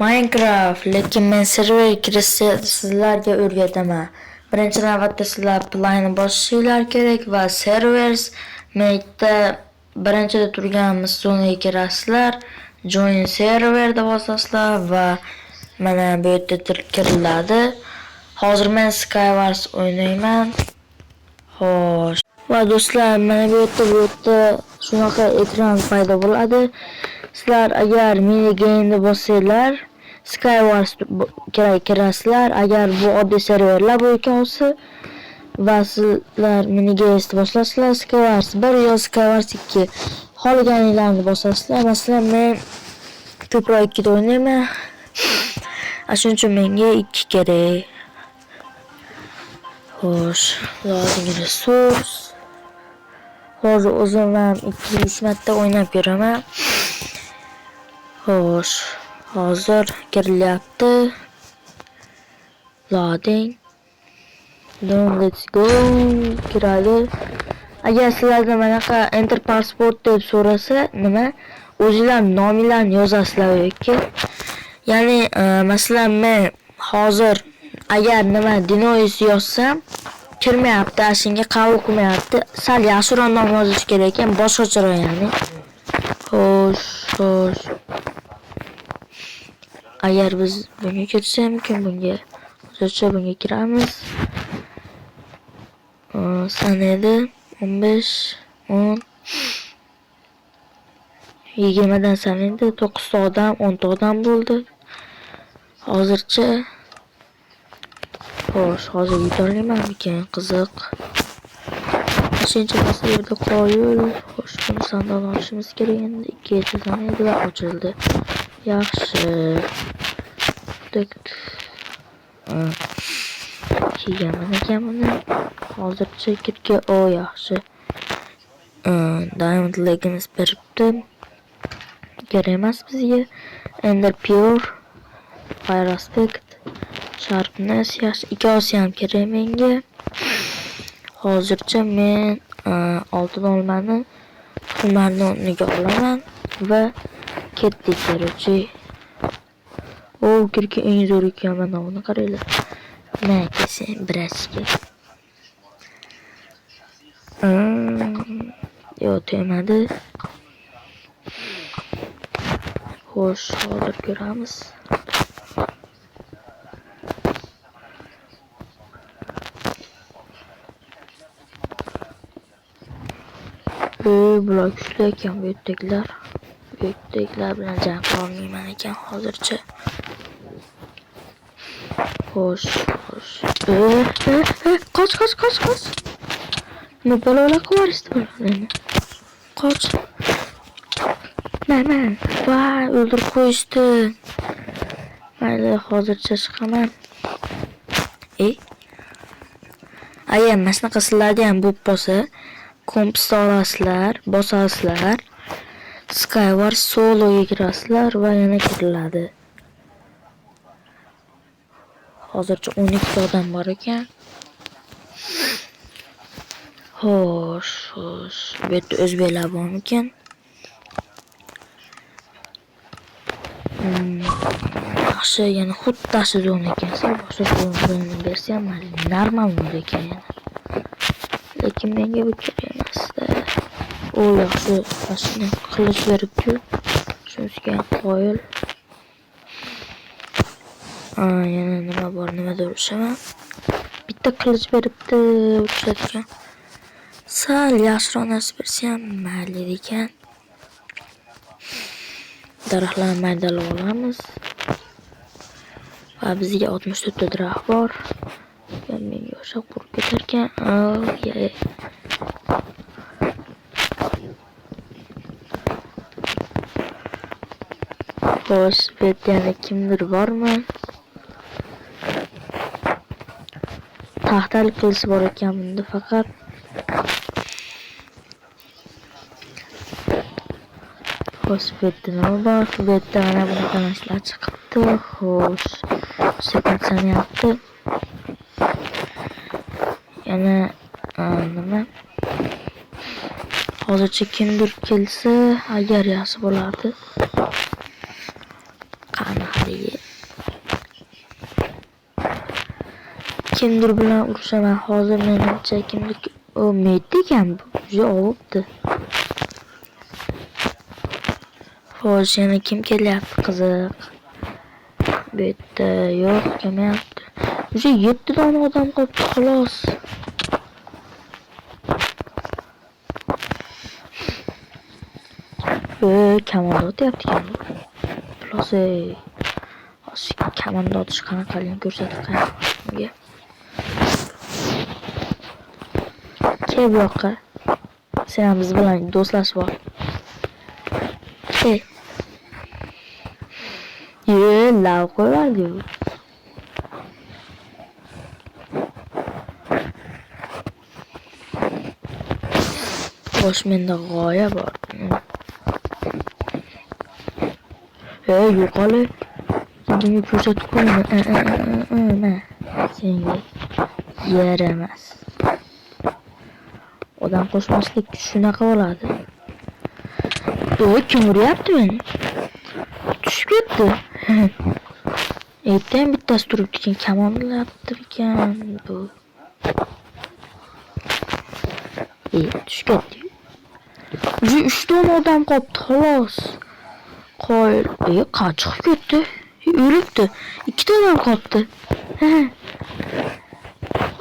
Minecraft, lekin men server kirishni sizlarga o'rgataman. Birinchi navbatda sizlar playni bosishinglar kerak va servers mekda birinchida turgan missiyaga kirasizlar. Join server deb bosasizlar va mana bu yerda kiriladi. Hozir men Skywars o'ynayman. Xo'sh. Va do'stlar, mana bu yerda shunaqa ekran paydo bo'ladi. Sizlar agar mini game'ni bossanglar, Skywars kirasizlar. Agar bu oddiy serverlar bo'lgan bo'lsa va sizlar mini game'ni boshlasizlar, Skywars 1 yo Skywars 2 xohlaganinglarni bosasizlar. Masalan, men ko'proq 2 da o'ynayman. Shuning uchun menga 2 kerak. Xo'sh, lozim resurs. Hozir o'zim ham 2-3 marta o'ynab ko'raman. Xo'sh, hozir kirilyapti. Loading. Let's go. Kiradi. Agar sizlarga manaqa enter passport deb so'rasa, nima? O'zingizlar nominglarni yozasizlar yoki. Ya'ni, masalan, men hozir agar nima Dinois yozsam, kirmayapti, shunga qabul qilmayapti. Sal yaxshiroq nom yozish kerak ekan, boshqacharoq ya'ni. Xo'sh. Agar biz bunga kirsak mumkin, bunga hozircha bunga kiramiz. Sanada 15, 10, 20 dan sanada 9 ta odam, 10 ta odam bo'ldi. Hozircha xo'sh, hozir yubormayman, qiziq. Shuncha narsa yerda qo'yil. Xo'sh, buni sandan olishimiz kerak endi. 2 sanada va ochildi. Yaxshi. Kiygaman ekan buni. Hozircha kitga yaxshi. Diamond legimiz beribdi. Kerak emas bizga. Ender pure, fire aspect, sharpness yaxshi. 2 olsa ham kerak menga. Hozircha men oltin olmani tumarni o'rniga olaman va ketdik kerakchi. Kirki eng zo'r ekan, mana buni qaranglar. Makasi birashga. Tegmadi. Xo'sh, hozir ko'ramiz. Bular kuchli ekan, bu yerdagilar. Bu yerdagilar bilan jang qilolmayman ekan hozircha. Xo'sh. Qoch. Nima balolar qilyapsiz bularni? Qoch. Nima? Voy, o'ldirib qo'yishdi. Mayli, hozircha chiqaman. Agar mana shunaqa sizlarda ham bo'lib qolsa, kompyuter olasizlar, bosasizlar, Skywars sologa kirasizlar va yana kiriladi. Hozircha 12 odam bor ekan. Xo'sh. Bu yerda o'zbeklar bormikan? Yaxshi, yana xuddi zon ekan. Boshqa zonni bersam, normal bo'ladi ekan. Lekin menga bu kerak emas-da. Yaxshi, aslida qilich beribdi. Shunisiga qo'yil. Yana nima bor, nimadir urushaman. Bitta qilich beribdi, urishadigan. Sal yaxshiroq narsa bersa ham mayli ekan. Daraxtlarni maydalab olamiz. Va bizga 64 ta daraxt bor. Menga o'sha qurib ketar ekan. Xo'sh, bu yerda yana kimdir bormi? Taxtali qilich bor ekan bunda faqat. Xo'sh, bu yerda nima bor? Bu yerda mana bunaqa narsalar chiqibdi. Xo'sh, sekund sanayapti. Yana nima? Hozircha kimdir kelsa, agar yaxshi bo'lardi. Qani endi. Kimdir bilan urushaman hozir menimcha kimdir o meytdi ekan bu. Juda olibdi. Xo'sh, yana kim kelyapti qiziq. Bu yerda yo'q, kelmayapti. Уже 7 dona odam qolibdi xolos. Kamonda o'tyapti ekan. Plus kamonda otish qanaqaligini ko'rsatib qo'yamga. Kel bu yoqqa. Sen biz bilan do'stlashib ol. Lav qo'yardi. Xo'sh, menda g'oya bor. Yo'qoli. Senga ko'rsatib qo'yaman. Senga yaramas. Odam qo'shmaslik shunaqa bo'ladi. Kim uryapti meni? Tushib ketdi. Erta ham bittasi turibdi ekan, kamonlayapti ekan bu. Tushib ketdi. 3 dona odam qolibdi xolos. Qochib ketdi. O'libdi. 2 ta odam qolibdi.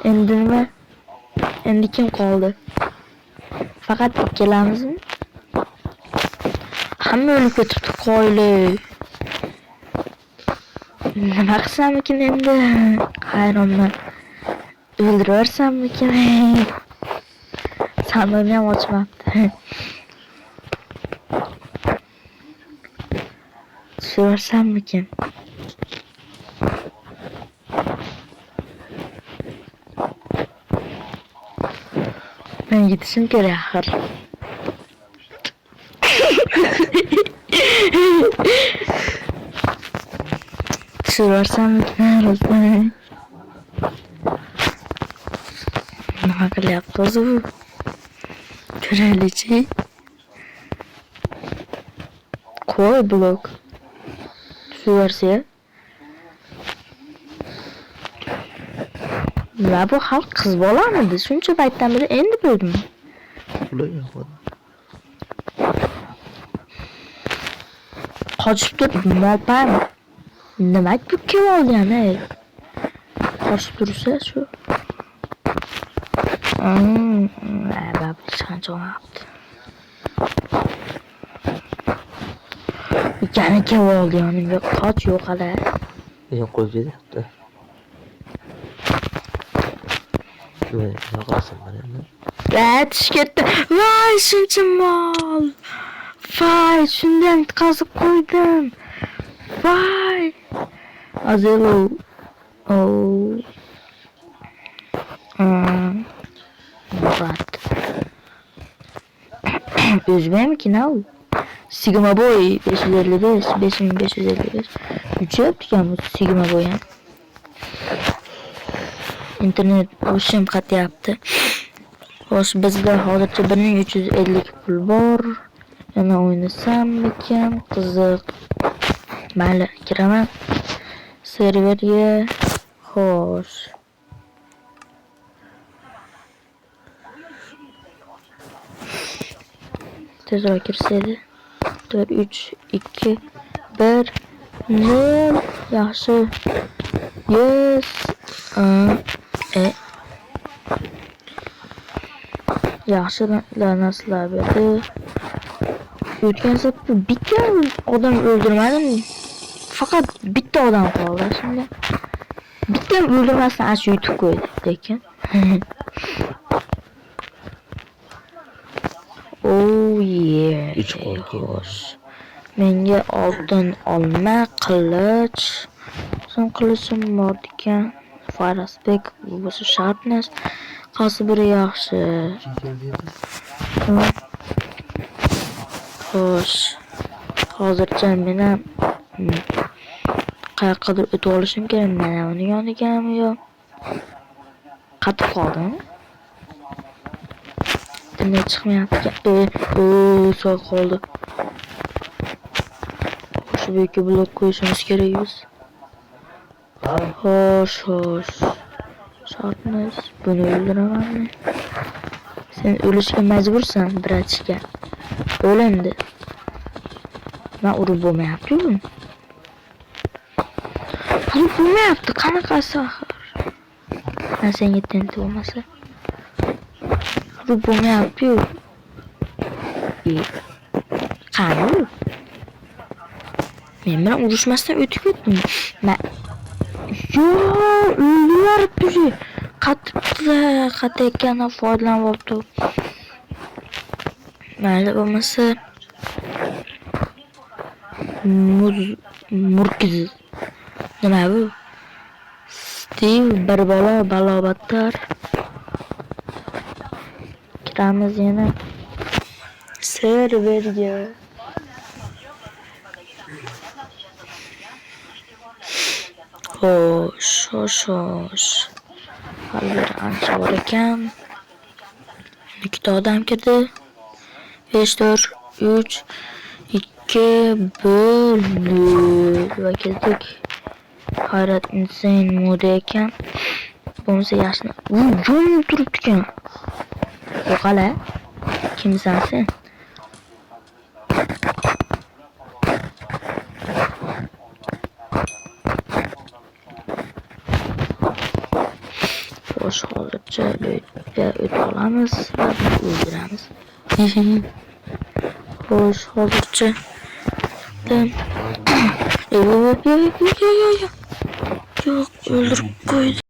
Endi nima? Endi kim qoldi? Faqat ikkalamizmi? Hamma o'lib ketibdi, qo'yli. Nima qilsamikin endi? Hayronman. O'ldiraversammikin? Sandiqni ham ochmabdi. Tushaversammikin? Men gidishim kerak axir. Tushaversammikin? Nima qilyapti o'zi bu? Ko'raylik-chi. Qo'y blok. Tushaversa. Nima bu xalq qiz bolamidi? Shuncha paytdan beri endi bildim. Qochib turib mopam. Nima kelib oldi yana? Qochib tursa shu. Babish qancha olibdi. Yana kelib oldi yonimga. Qoch yo'q hali. Men qo'yib beribdi. Yo'qasan mana endi. Tushib ketdi. Voy, shuncha mol. Voy, shundan qazib qo'ydim. Voy. Azelo. Murat. O'zbekmikin u. Sigma boy 555, 5555. Uchayapti ekan bu Sigma boy ham. Internet o'shim qatyapti. Xo'sh, bizda hozircha 1350 pul bor. Yana o'ynasam ekan, qiziq. Mayli, kiraman serverga. Xo'sh. Tezroq kirsaydi. 4 3 2 1 0 yaxshi. Yes. Yaxshi narsalar berdi. O'tgan safar bitta odam o'ldirmadim. Faqat bitta odam qoldi shunda. Bitta ham o'ldirmasdan ash yutib qo'ydi lekin. Oh yeah. Xo'sh. Menga oltin olma, qilich. Son qilichim bor ekan. Faraspek bu sharpness. Qaysi biri yaxshi? Xo'sh. Hozircha men ham qayoqqadir o'tib olishim kerak. Mana uni yonigami yo'q? Qatib qoldim. Ne chiqmayapti. Soy qoldi. Şu büyük blok koyuşumuz gerekiyoruz. Hoş. Şartımız bunu öldüremem mi? Sen ölüşke mecbursan birazcık. Ölendi. Ben uruboma yapıyorum. Uruboma yaptı. Kana kalsa ahır. Ben sen yetenekli olmasa. Uruboma yapıyor. Kana mı? Ben uruşmasdan ötük ettim. Ben... Yo, ölüyor bizi. Katı ekrandan foydalanıp oldu. Nerede olması? Murkiz. Ne bu? Steve bala batar. Kiramız yine. Serverge. Hoş. Halbuki anca var ekan. 2 adam girdi. 5, 4, 3, 2 bölü. Ve girdik. Hayrat insane modu ekan. Bunun yaşına. Yum durup ekan. O kale. Kimsen sen? Hoş oldukça öt alamız ve bunu öldüremiz. Hoş oldukça. Yok öldürüp koydu.